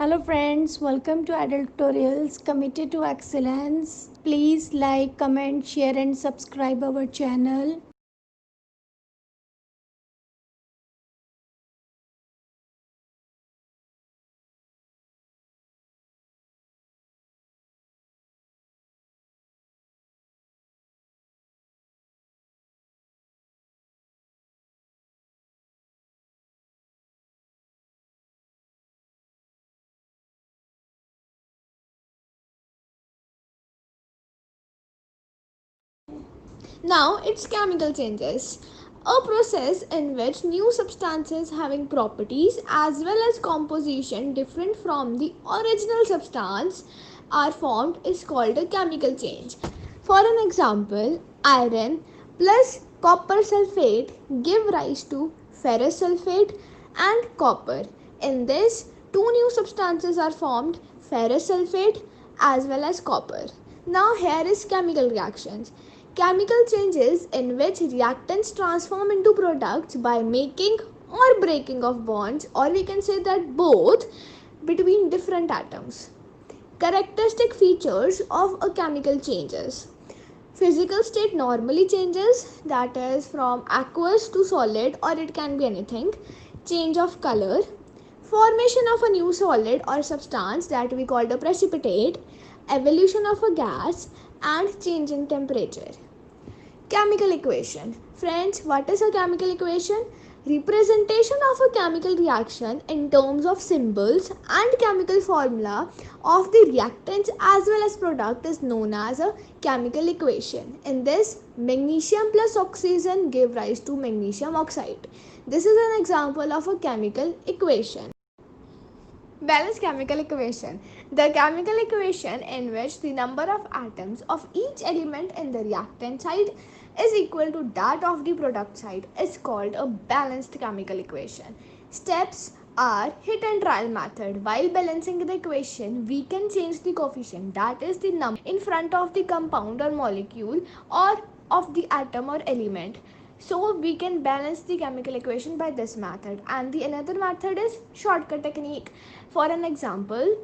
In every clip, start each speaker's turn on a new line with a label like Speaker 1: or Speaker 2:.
Speaker 1: Hello friends, welcome to Adult Tutorials Committed to Excellence. Please like, comment, share and subscribe our channel.
Speaker 2: Now it's chemical changes, a process in which new substances having properties as well as composition different from the original substance are formed is called a chemical change. For an example, iron plus copper sulfate give rise to ferrous sulfate and copper. In this, two new substances are formed, ferrous sulfate as well as copper. Now here is chemical reactions. Chemical changes in which reactants transform into products by making or breaking of bonds, or we can say that both, between different atoms. Characteristic features of a chemical changes. Physical state normally changes, that is from aqueous to solid, or it can be anything. Change of color, formation of a new solid or substance that we call the precipitate, evolution of a gas, and change in temperature. Chemical equation. Friends, what is a chemical equation? Representation of a chemical reaction in terms of symbols and chemical formula of the reactants as well as product is known as a chemical equation. In this, magnesium plus oxygen give rise to magnesium oxide. This is an example of a chemical equation. Balanced chemical equation. The chemical equation in which the number of atoms of each element in the reactant side is equal to that of the product side is called a balanced chemical equation. Steps are hit and trial method. While balancing the equation, we can change the coefficient, that is the number in front of the compound or molecule or of the atom or element. So we can balance the chemical equation by this method, and the another method is shortcut technique. For an example,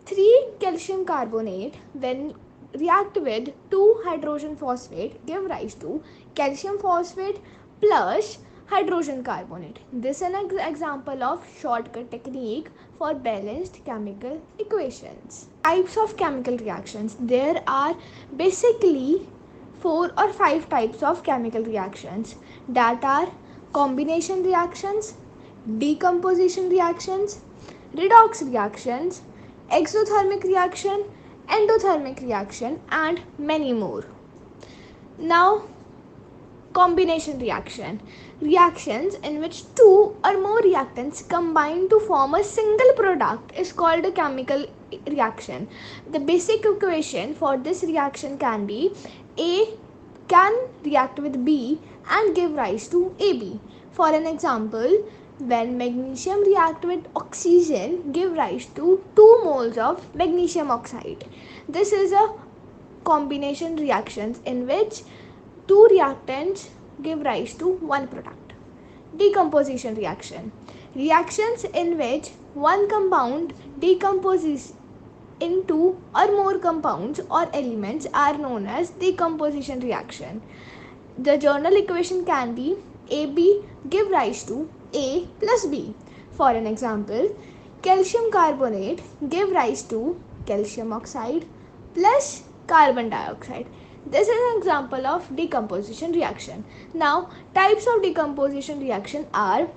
Speaker 2: 3 calcium carbonate when react with 2 hydrogen phosphate give rise to calcium phosphate plus hydrogen carbonate. This is an example of shortcut technique for balanced chemical equations. Types of chemical reactions. There are basically 4 or 5 types of chemical reactions, that are combination reactions, decomposition reactions, redox reactions, exothermic reaction, endothermic reaction, and many more. Now, combination reaction. Reactions in which two or more reactants combine to form a single product is called a chemical reaction. The basic equation for this reaction can be A can react with B and give rise to AB. For an example, when magnesium react with oxygen give rise to 2 moles of magnesium oxide. This is a combination reactions in which two reactants give rise to one product. Decomposition reaction. Reactions in which one compound decomposes into or more compounds or elements are known as decomposition reaction. The journal equation can be AB give rise to A plus B. For an example, calcium carbonate give rise to calcium oxide plus carbon dioxide. This is an example of decomposition reaction. Now, types of decomposition reaction are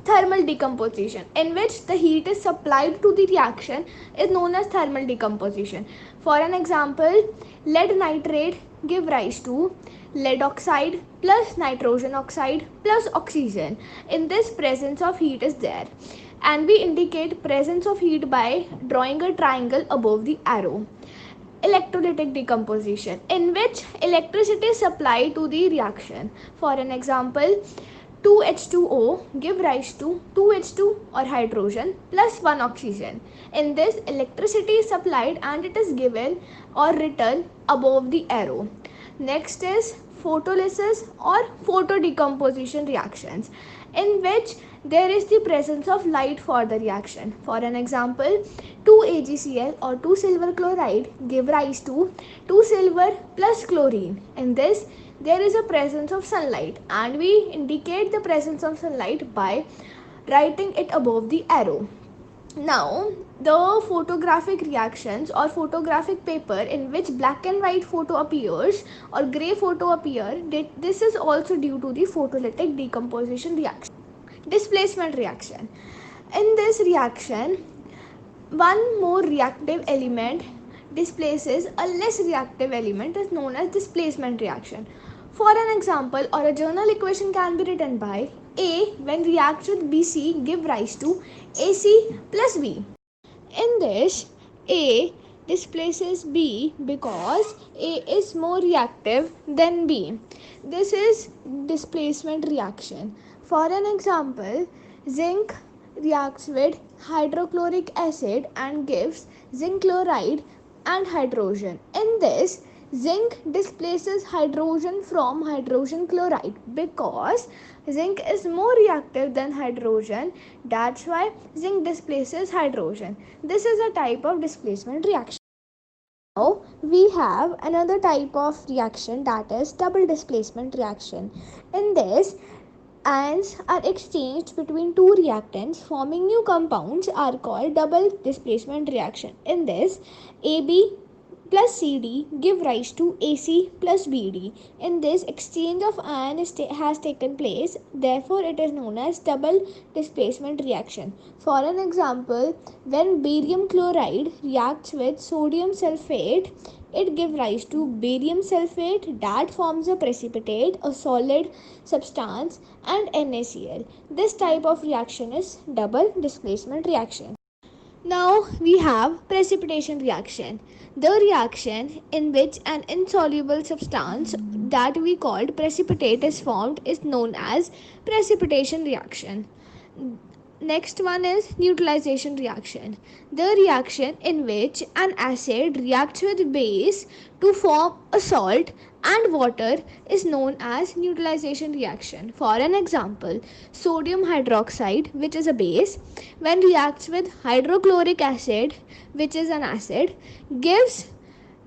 Speaker 2: thermal decomposition, in which the heat is supplied to the reaction, is known as thermal decomposition. For an example, lead nitrate give rise to lead oxide plus nitrogen oxide plus oxygen. In this, presence of heat is there, and we indicate presence of heat by drawing a triangle above the arrow. Electrolytic decomposition, in which electricity is supplied to the reaction. For an example, 2H2O give rise to 2H2 or hydrogen plus 1 oxygen. In this, electricity is supplied and it is given or written above the arrow. Next is photolysis or photodecomposition reactions, in which there is the presence of light for the reaction. For an example, 2 AgCl or 2 silver chloride give rise to 2 silver plus chlorine. In this, there is a presence of sunlight, and we indicate the presence of sunlight by writing it above the arrow. Now, the photographic reactions or photographic paper in which black and white photo appears or grey photo appear, this is also due to the photolytic decomposition reaction. Displacement reaction. In this reaction, one more reactive element displaces a less reactive element, is known as displacement reaction. For an example or a journal equation can be written by A when reacts with BC give rise to AC plus B. In this, A displaces B because A is more reactive than B. This is displacement reaction. For an example, zinc reacts with hydrochloric acid and gives zinc chloride and hydrogen. In this, zinc displaces hydrogen from hydrogen chloride because zinc is more reactive than hydrogen. That's why zinc displaces hydrogen. This is a type of displacement reaction. Now we have another type of reaction, that is double displacement reaction. In this, ions are exchanged between two reactants forming new compounds are called double displacement reaction. In this, AB plus CD give rise to AC plus BD. In this, exchange of ion has taken place, therefore it is known as double displacement reaction. For an example, when barium chloride reacts with sodium sulfate, it gives rise to barium sulfate that forms a precipitate, a solid substance, and NaCl. This type of reaction is double displacement reaction. Now we have precipitation reaction. The reaction in which an insoluble substance that we called precipitate is formed is known as precipitation reaction. Next one is neutralization reaction. The reaction in which an acid reacts with base to form a salt and water is known as neutralization reaction. For an example, sodium hydroxide, which is a base, when reacts with hydrochloric acid, which is an acid, gives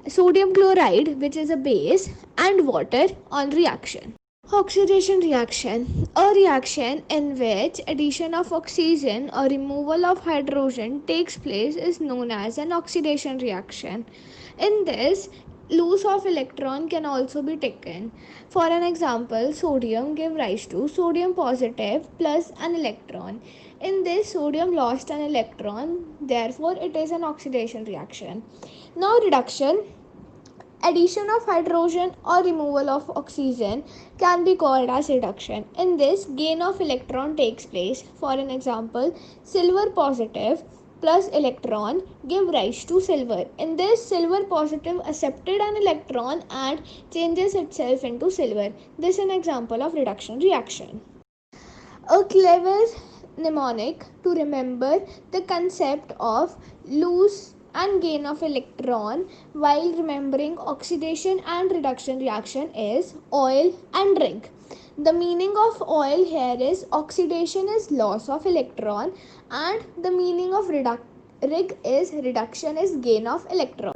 Speaker 2: sodium chloride, which is a base, and water on reaction. Oxidation reaction. A reaction in which addition of oxygen or removal of hydrogen takes place is known as an oxidation reaction. In this, loss of electron can also be taken. For an example, sodium gave rise to sodium positive plus an electron. In this, sodium lost an electron, therefore it is an oxidation reaction. Now reduction. Addition of hydrogen or removal of oxygen can be called as reduction. In this, gain of electron takes place. For an example, silver positive plus electron give rise to silver. In this, silver positive accepted an electron and changes itself into silver. This is an example of reduction reaction. A clever mnemonic to remember the concept of loss and gain of electron while remembering oxidation and reduction reaction is oil and rig. The meaning of oil here is oxidation is loss of electron and the meaning of rig is reduction is gain of electron.